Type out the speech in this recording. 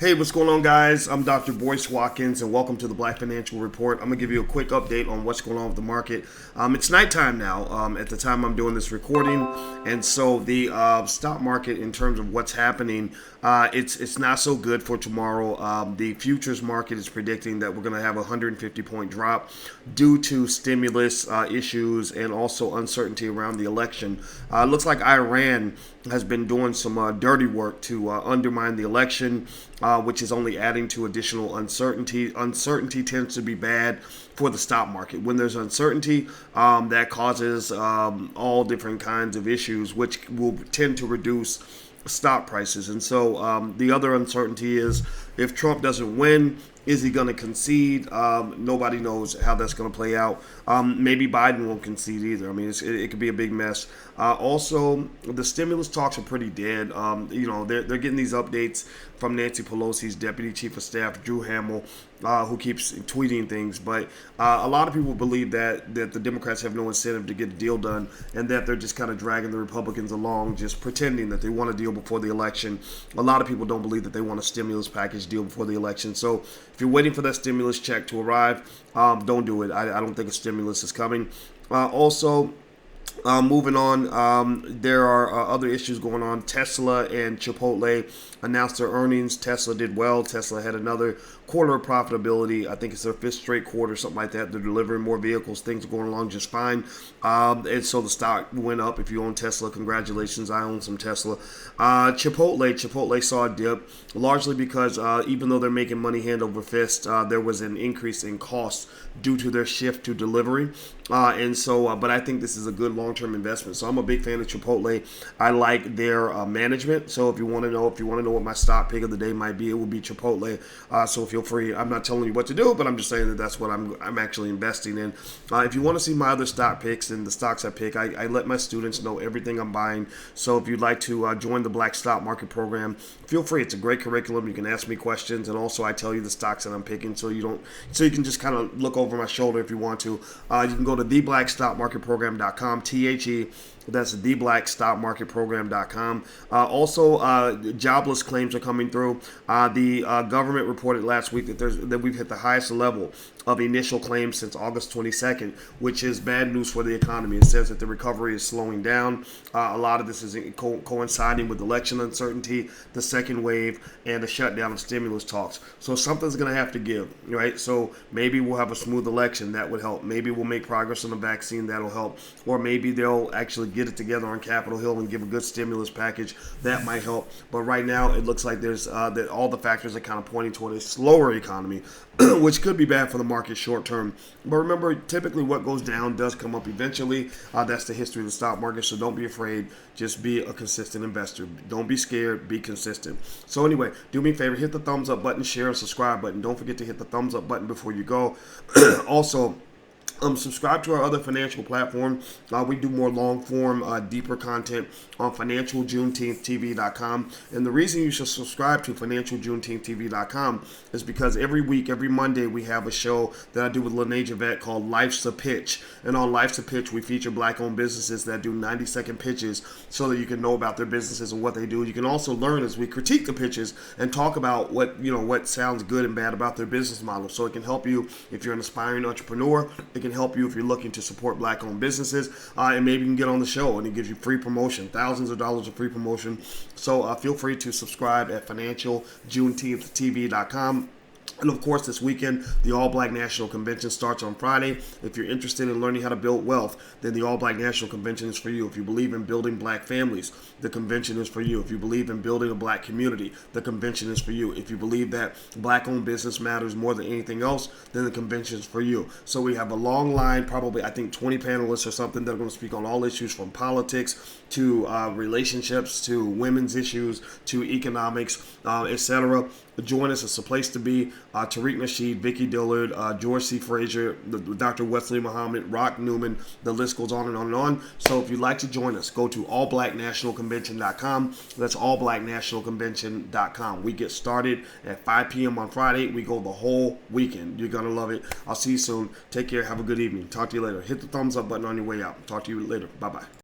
Hey, what's going on, guys? I'm Dr. Boyce Watkins, and welcome to the Black Financial Report. I'm going to give you a quick update on what's going on with the market. It's nighttime now at the time I'm doing this recording, and so the stock market, in terms of what's happening, it's not so good for tomorrow. The futures market is predicting that we're going to have a 150-point drop due to stimulus issues and also uncertainty around the election. It looks like Iran has been doing some dirty work to undermine the election, which is only adding to additional uncertainty. Uncertainty tends to be bad for the stock market. When there's uncertainty, that causes all different kinds of issues, which will tend to reduce stock prices. And so the other uncertainty is, if Trump doesn't win, is he going to concede? Nobody knows how that's going to play out. Maybe Biden won't concede either. I mean, it could be a big mess. Also, the stimulus talks are pretty dead. They're getting these updates from Nancy Pelosi's Deputy Chief of Staff, Drew Hamill, who keeps tweeting things. But a lot of people believe that the Democrats have no incentive to get a deal done, and that they're just kind of dragging the Republicans along, just pretending that they want a deal before the election. A lot of people don't believe that they want a stimulus package deal before the election. So if you're waiting for that stimulus check to arrive, don't do it. I don't think a stimulus is coming. Moving on, there are other issues going on. Tesla and Chipotle announced their earnings. Tesla did well. Tesla had another quarter of profitability. I think it's their fifth straight quarter, something like that. They're delivering more vehicles. Things are going along just fine. And so the stock went up. If you own Tesla, congratulations. I own some Tesla. Chipotle saw a dip, largely because even though they're making money hand over fist, there was an increase in costs due to their shift to delivery. But I think this is a good long-term investment. So I'm a big fan of Chipotle. I like their management. So if you want to know what my stock pick of the day might be, it would be Chipotle. So feel free. I'm not telling you what to do, but I'm just saying that that's what I'm actually investing in. If you want to see my other stock picks and the stocks I pick, I let my students know everything I'm buying. So if you'd like to join the Black Stock Market Program, feel free. It's a great curriculum. You can ask me questions, and also I tell you the stocks that I'm picking, so you can just kind of look over my shoulder if you want to. You can go to theblackstockmarketprogram.com, THE. That's theblackstockmarketprogram.com. Also, jobless claims are coming through. The government reported last week that we've hit the highest level of initial claims since August 22nd, which is bad news for the economy. It says that the recovery is slowing down. A lot of this is coinciding with election uncertainty, the second wave, and the shutdown of stimulus talks. So something's going to have to give, right? So maybe we'll have a smooth election. That would help. Maybe we'll make progress on the vaccine. That'll help. Or maybe they'll actually get it together on Capitol Hill and give a good stimulus package. That might help. But right now, it looks like there's that all the factors are kind of pointing toward a slower economy, which could be bad for the market short term. But remember, typically what goes down does come up eventually. That's the history of the stock market. So don't be afraid. Just be a consistent investor. Don't be scared. Be consistent. So anyway, do me a favor. Hit the thumbs up button, share, and subscribe button. Don't forget to hit the thumbs up button before you go. Also, subscribe to our other financial platform. We do more long-form, deeper content on financialjuneteenthtv.com. And the reason you should subscribe to financialjuneteenthtv.com is because every week, every Monday, we have a show that I do with Lene Javette called Life's a Pitch. And on Life's a Pitch, we feature black-owned businesses that do 90-second pitches so that you can know about their businesses and what they do. You can also learn as we critique the pitches and talk about what sounds good and bad about their business model. So it can help you if you're an aspiring entrepreneur. It can help you if you're looking to support black-owned businesses, and maybe you can get on the show and it gives you free promotion, thousands of dollars of free promotion. So feel free to subscribe at financialjuneteenthtv.com. And of course, this weekend, the All Black National Convention starts on Friday. If you're interested in learning how to build wealth, then the All Black National Convention is for you. If you believe in building black families, the convention is for you. If you believe in building a black community, the convention is for you. If you believe that black-owned business matters more than anything else, then the convention is for you. So we have a long line, probably I think 20 panelists or something that are going to speak on all issues from politics to relationships to women's issues to economics, etc. Join us. It's a place to be. Tariq Nasheed, Vicky Dillard, George C. Frazier, Dr. Wesley Muhammad, Rock Newman. The list goes on and on and on. So if you'd like to join us, go to allblacknationalconvention.com. That's allblacknationalconvention.com. We get started at 5 p.m. on Friday. We go the whole weekend. You're going to love it. I'll see you soon. Take care. Have a good evening. Talk to you later. Hit the thumbs up button on your way out. Talk to you later. Bye-bye.